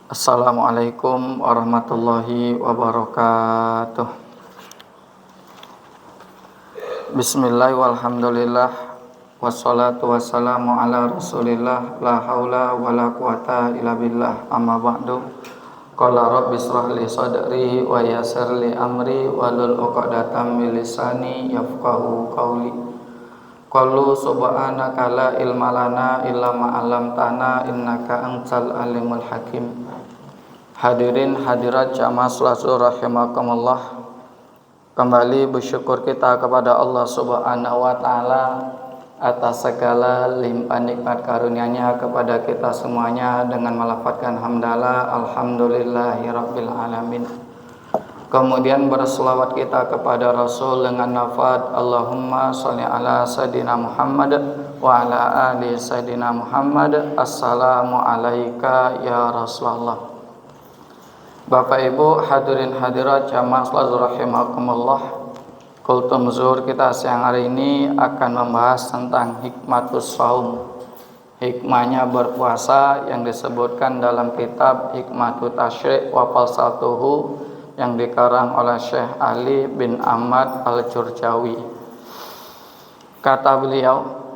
Assalamualaikum warahmatullahi wabarakatuh. Bismillah walhamdulillah wassalatu wassalamu ala rasulillah la haula wala quwata illa billah amma ba'du. Qala rabbi israh li sadri wa yassir li amri wahlul 'uqdatam min lisani yafqahu qawli. Qalu subhanaka la ilma lana illa ma 'allamtana innaka antal alimul hakim. Hadirin hadirat jamaah selasa rahimakumullah. Kembali bersyukur kita kepada Allah Subhanahu wa taala atas segala limpahan nikmat karunia-Nya kepada kita semuanya dengan melafadzkan hamdalah alhamdulillahirabbil alamin. Kemudian berselawat kita kepada Rasul dengan lafaz Allahumma sholli ala sayidina Muhammad wa ala ali sayidina Muhammad. Assalamu alayka ya Rasulullah. Bapak Ibu hadirin hadirat jamaah salawat rahimakumullah. Kultum zuhur kita siang hari ini akan membahas tentang hikmatus shaum. Hikmahnya berpuasa yang disebutkan dalam kitab Hikmatut Tasyri' wa Falsafatuhu yang dikarang oleh Syekh Ali bin Ahmad Al-Jurjawi. Kata beliau,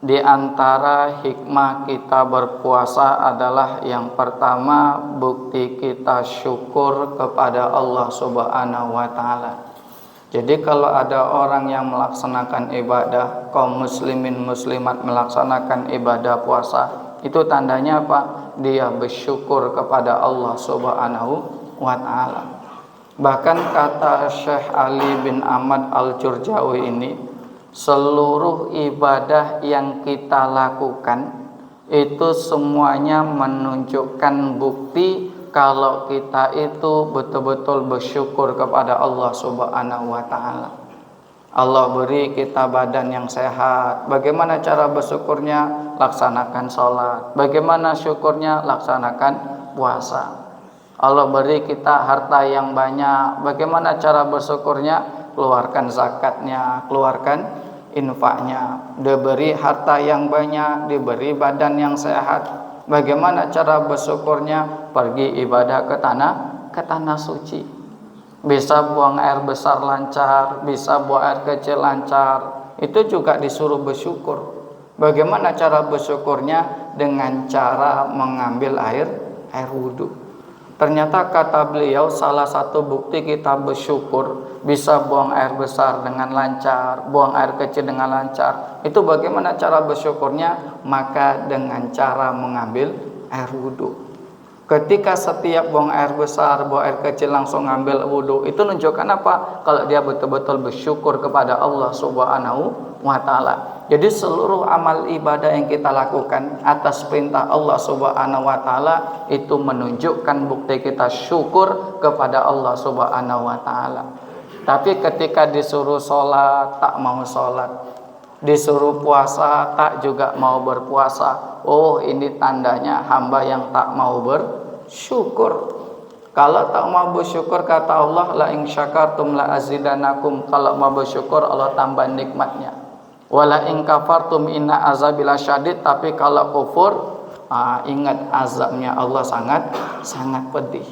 di antara hikmah kita berpuasa adalah yang pertama bukti kita syukur kepada Allah Subhanahu wa taala. Jadi kalau ada orang yang melaksanakan ibadah, kaum muslimin muslimat melaksanakan ibadah puasa, itu tandanya apa? Dia bersyukur kepada Allah Subhanahu wa taala. Bahkan kata Syekh Ali bin Ahmad Al-Jurjawi ini, seluruh ibadah yang kita lakukan itu semuanya menunjukkan bukti kalau kita itu betul-betul bersyukur kepada Allah Subhanahu wa taala. Allah beri kita badan yang sehat. Bagaimana cara bersyukurnya? Laksanakan sholat. Bagaimana syukurnya? Laksanakan puasa. Allah beri kita harta yang banyak. Bagaimana cara bersyukurnya? Keluarkan zakatnya, keluarkan infaknya. Diberi harta yang banyak, diberi badan yang sehat. Bagaimana cara bersyukurnya? Pergi ibadah ke tanah suci. Bisa buang air besar lancar, bisa buang air kecil lancar. Itu juga disuruh bersyukur. Bagaimana cara bersyukurnya? Dengan cara mengambil air wudhu. Ternyata kata beliau salah satu bukti kita bersyukur bisa buang air besar dengan lancar, buang air kecil dengan lancar. Itu bagaimana cara bersyukurnya? Maka dengan cara mengambil air wudhu. Ketika setiap buang air besar, buang air kecil langsung ngambil wudhu, itu menunjukkan apa? Kalau dia betul-betul bersyukur kepada Allah Subhanahu wa taala. Jadi seluruh amal ibadah yang kita lakukan atas perintah Allah Subhanahu wa taala itu menunjukkan bukti kita syukur kepada Allah Subhanahu wa taala. Tapi ketika disuruh sholat tak mau sholat, disuruh puasa tak juga mau berpuasa. Oh, ini tandanya hamba yang tak mau bersyukur. Kalau tak mau bersyukur kata Allah, la in syakartum la azidanakum. Kalau mau bersyukur Allah tambah nikmatnya. Wala in kafartum inna azabi lasyadid. Tapi kalau kufur, ingat azabnya Allah sangat pedih.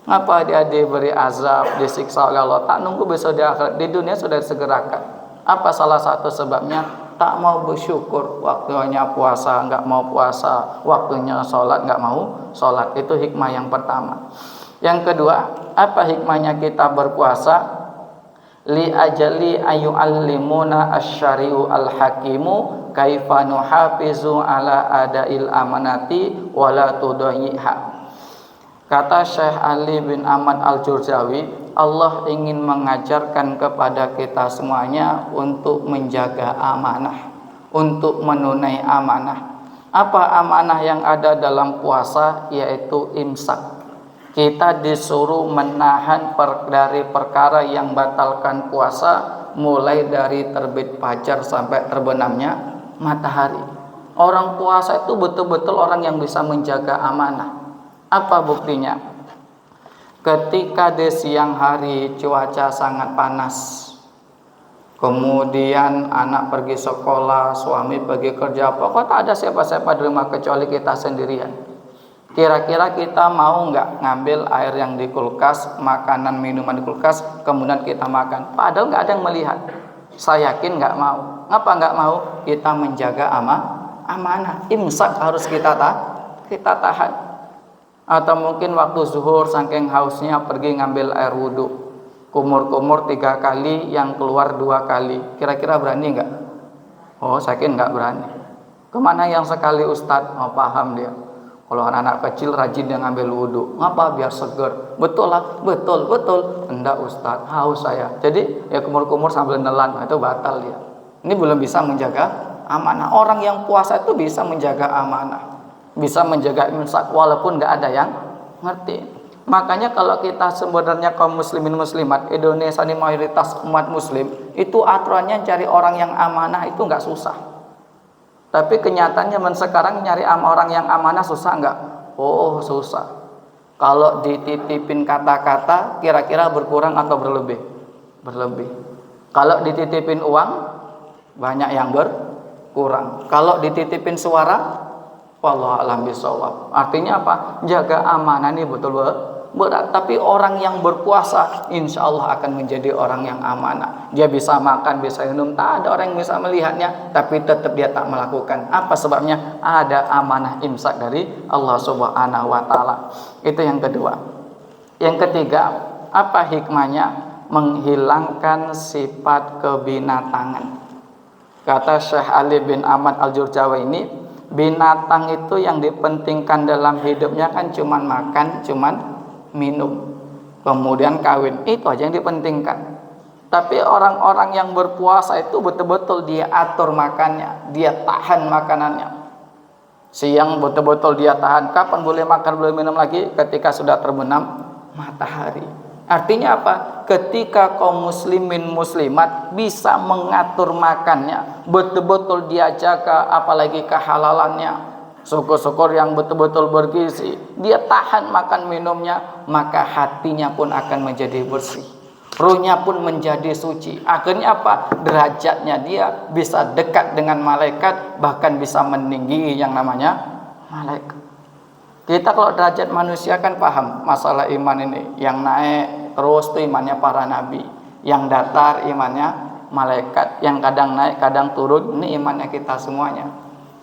Ngapa dia diberi azab, disiksa oleh Allah? Tak nunggu besok di akhirat, di dunia sudah disegerakan. Apa salah satu sebabnya? Tak mau bersyukur. Waktunya puasa nggak mau puasa, waktunya sholat nggak mau sholat. Itu hikmah yang pertama. Yang kedua, apa hikmahnya kita berpuasa? Li ajali ayu'allimuna asyari'u al-hakimu kaifa nuhafizu ala adail amanati wala tudayyiha. Kata Syekh Ali bin Ahmad Al-Jurjawi, Allah ingin mengajarkan kepada kita semuanya untuk menjaga amanah, untuk menunai amanah. Apa amanah yang ada dalam puasa? Yaitu imsak. Kita disuruh menahan dari perkara yang batalkan puasa, mulai dari terbit fajar sampai terbenamnya matahari. Orang puasa itu betul-betul orang yang bisa menjaga amanah. Apa buktinya? Ketika di siang hari cuaca sangat panas, kemudian anak pergi sekolah, suami pergi kerja, pokoknya tak ada siapa-siapa di rumah kecuali kita sendirian. Kira-kira kita mau nggak ngambil air yang di kulkas, makanan minuman di kulkas, kemudian kita makan? Padahal nggak ada yang melihat. Saya yakin nggak mau. Ngapa nggak mau? Kita menjaga amanah. Imsak harus kita tahan. Atau mungkin waktu zuhur saking hausnya pergi ngambil air wudhu, kumur-kumur 3 kali, yang keluar 2 kali. Kira-kira berani nggak? Oh, saya yakin nggak berani. Kemana yang sekali Ustadz? Oh, paham dia. Kalau anak-anak kecil rajin yang ngambil wudhu, ngapa? Biar seger. Betul lah, betul. Enggak Ustadz, haus saya. Jadi ya kumur-kumur sambil nelan, itu batal dia. Ini belum bisa menjaga amanah. Orang yang puasa itu bisa menjaga amanah, bisa menjaga imsak walaupun nggak ada yang ngerti. Makanya kalau kita sebenarnya kaum muslimin muslimat, Indonesia ini mayoritas umat muslim, itu aturannya cari orang yang amanah itu nggak susah. Tapi kenyataannya sekarang nyari orang yang amanah susah nggak? Oh, susah. Kalau dititipin kata-kata, kira-kira berkurang atau berlebih? Berlebih. Kalau dititipin uang, banyak yang berkurang. Kalau dititipin suara, wallahu a'lam bishawab. Artinya apa? Jaga amanah ini betul berat. Tapi orang yang berpuasa, insya Allah akan menjadi orang yang amanah. Dia bisa makan, bisa minum, tak ada orang yang bisa melihatnya, tapi tetap dia tak melakukan. Apa sebabnya? Ada amanah imsak dari Allah Subhanahu wa Ta'ala. Itu yang kedua. Yang ketiga, apa hikmahnya? Menghilangkan sifat kebinatangan. Kata Syekh Ali bin Ahmad Al-Jurjawi ini, binatang itu yang dipentingkan dalam hidupnya kan cuman makan, cuman minum, kemudian kawin, itu aja yang dipentingkan. Tapi orang-orang yang berpuasa itu betul-betul dia atur makannya, dia tahan makanannya. Siang betul-betul dia tahan, kapan boleh makan, boleh minum lagi? Ketika sudah terbenam matahari. Artinya apa? Ketika kaum muslimin muslimat bisa mengatur makannya, betul-betul dia jaga, apalagi kehalalannya, syukur-syukur yang betul-betul bergizi, dia tahan makan minumnya, maka hatinya pun akan menjadi bersih, ruhnya pun menjadi suci. Akhirnya apa? Derajatnya dia bisa dekat dengan malaikat, bahkan bisa meninggi yang namanya malaikat. Kita kalau derajat manusia kan paham masalah iman ini. Yang naik terus itu imannya para nabi, yang datar imannya malaikat, yang kadang naik kadang turun, ini imannya kita semuanya.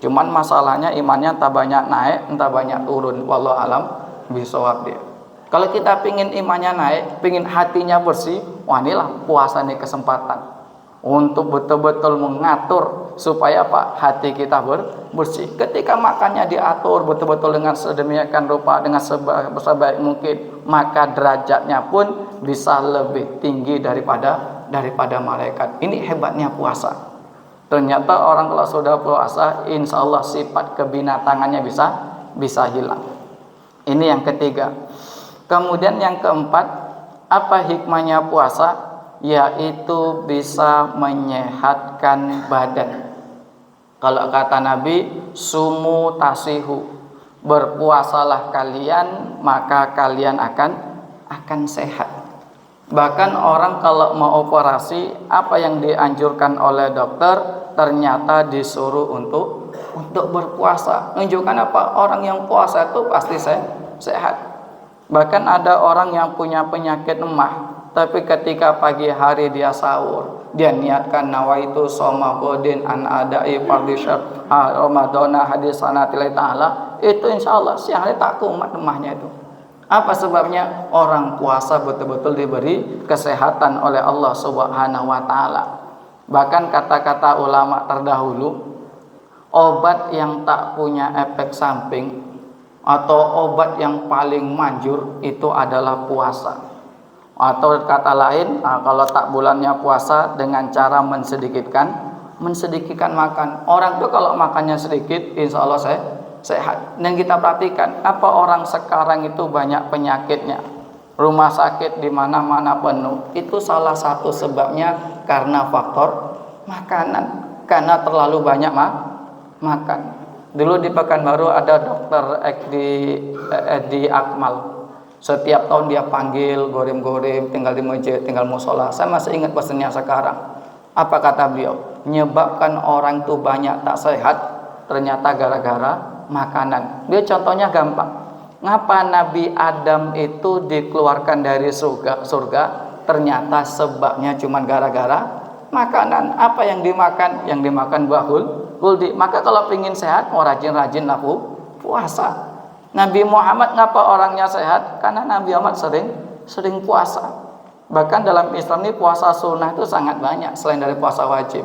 Cuman masalahnya imannya entah banyak naik, entah banyak turun. Wallahu alam bishawab dia. Kalau kita pingin imannya naik, pingin hatinya bersih, wah inilah puasa ini kesempatan untuk betul-betul mengatur supaya apa? Hati kita bersih. Ketika makannya diatur betul-betul dengan sedemikian rupa, dengan sebaik mungkin, maka derajatnya pun bisa lebih tinggi daripada malaikat. Ini hebatnya puasa. Ternyata orang kalau sudah puasa, insya Allah sifat kebinatangannya bisa hilang. Ini yang ketiga. Kemudian yang keempat, apa hikmahnya puasa? Yaitu bisa menyehatkan badan. Kalau kata Nabi, sumu tasihu, berpuasalah kalian maka kalian akan sehat. Bahkan orang kalau mau operasi, apa yang dianjurkan oleh dokter, ternyata disuruh untuk berpuasa. Menunjukkan apa? Orang yang puasa itu pasti sehat. Bahkan ada orang yang punya penyakit emah, tapi ketika pagi hari dia sahur, dia niatkan nawaitu shoma godin an adai fardhisyar ramadana hadisanatilai ta'ala, itu insya Allah siang hari tak kumat emahnya itu. Apa sebabnya? Orang puasa betul-betul diberi kesehatan oleh Allah Subhanahu wa Ta'ala. Bahkan kata-kata ulama terdahulu, obat yang tak punya efek samping atau obat yang paling manjur itu adalah puasa. Atau kata lain, kalau tak bulannya puasa, dengan cara mensedikitkan makan. Orang tuh kalau makannya sedikit, insya Allah sehat. Dan kita perhatikan, apa orang sekarang itu banyak penyakitnya, rumah sakit di mana-mana penuh. Itu salah satu sebabnya karena faktor makanan, karena terlalu banyak makan. Dulu di Pekanbaru ada dokter di Akmal. Setiap tahun dia panggil gorim-gorim, tinggal di masjid, tinggal musola. Saya masih ingat pesannya sekarang. Apa kata beliau? Menyebabkan orang itu banyak tak sehat, ternyata gara-gara makanan. Dia contohnya gampang. Ngapa Nabi Adam itu dikeluarkan dari surga? Ternyata sebabnya cuma gara-gara makanan. Apa yang dimakan? Yang dimakan buah huldi. Maka kalau ingin sehat, mau rajin-rajin laku puasa. Nabi Muhammad ngapa orangnya sehat? Karena Nabi Muhammad sering puasa. Bahkan dalam Islam ini puasa sunnah itu sangat banyak selain dari puasa wajib.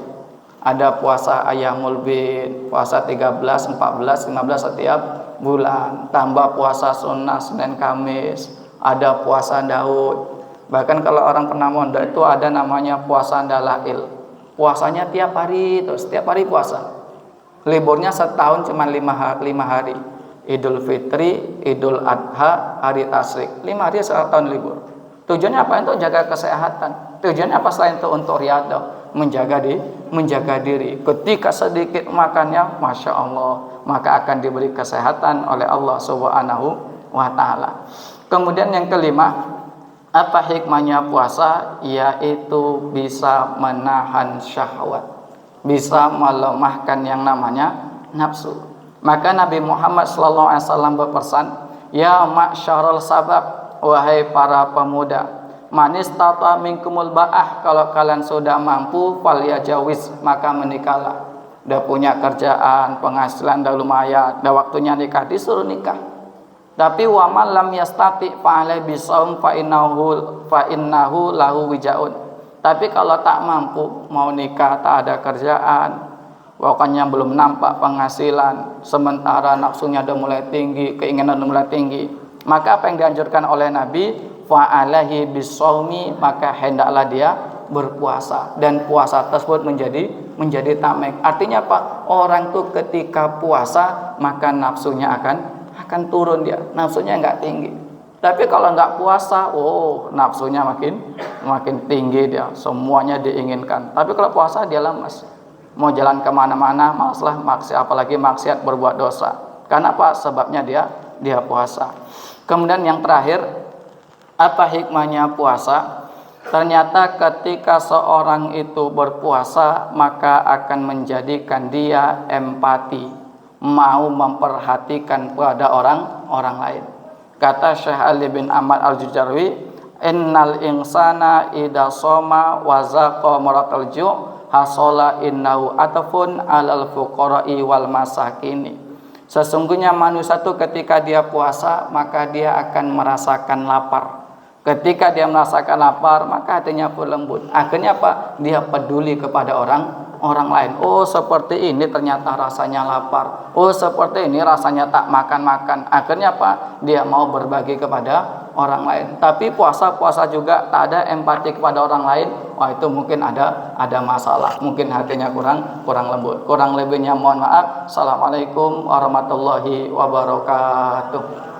Ada puasa Ayyamul Bid, puasa 13, 14, 15 setiap bulan. Tambah puasa sunnah Senin Kamis. Ada puasa Daud. Bahkan kalau orang pernah mondok itu ada namanya puasa Dalail. Puasanya tiap hari, terus setiap hari puasa. Liburnya setahun cuma 5 hari. Idul Fitri, Idul Adha, Hari Tasyrik. 5 hari setahun libur. Tujuannya apa? Untuk jaga kesehatan. Tujuannya apa selain itu? Untuk riyadhah, menjaga diri. Ketika sedikit makannya, Masya Allah, maka akan diberi kesehatan oleh Allah Subhanahu wa Ta'ala. Kemudian yang kelima, apa hikmahnya puasa? Yaitu bisa menahan syahwat, bisa melemahkan yang namanya nafsu. Maka Nabi Muhammad SAW berpesan, ya ma'syarul sabab, wahai para pemuda, manis tata minkumul ba'ah, kalau kalian sudah mampu falyajawiz, maka menikahlah. Udah punya kerjaan, penghasilan udah lumayan, udah waktunya nikah, disuruh nikah. Tapi wa man lam yastati fa'alai bisaum fa innahu lahu wijaun. Tapi kalau tak mampu, mau nikah tak ada kerjaan, pokoknya belum nampak penghasilan, sementara nafsunya udah mulai tinggi, keinginan udah mulai tinggi, maka apa yang dianjurkan oleh Nabi? Fa'alahi bisaumi, maka hendaklah dia berpuasa, dan puasa tersebut menjadi tamek. Artinya apa? Orang tuh ketika puasa maka nafsunya akan turun, dia nafsunya nggak tinggi. Tapi kalau nggak puasa, nafsunya makin tinggi, dia semuanya diinginkan. Tapi kalau puasa dia lemas, mau jalan kemana-mana malaslah, apalagi maksiat, berbuat dosa. Karena apa? Sebabnya dia puasa. Kemudian yang terakhir, apa hikmahnya puasa? Ternyata ketika seorang itu berpuasa, maka akan menjadikan dia empati, mau memperhatikan pada orang lain. Kata Syekh Ali bin Ahmad Al-Jujarwi, innal insana idza shoma wa zaqa maratal ju' hasala innahu atafun alal fuqara'i wal masakini. Sesungguhnya manusia itu ketika dia puasa, maka dia akan merasakan lapar. Ketika dia merasakan lapar, maka hatinya pun lembut. Akhirnya apa? Dia peduli kepada orang lain. Oh, seperti ini ternyata rasanya lapar. Oh, seperti ini rasanya tak makan-makan. Akhirnya apa? Dia mau berbagi kepada orang lain. Tapi puasa juga tak ada empati kepada orang lain. Wah, itu mungkin ada masalah. Mungkin hatinya kurang lembut. Kurang lebihnya mohon maaf. Assalamualaikum warahmatullahi wabarakatuh.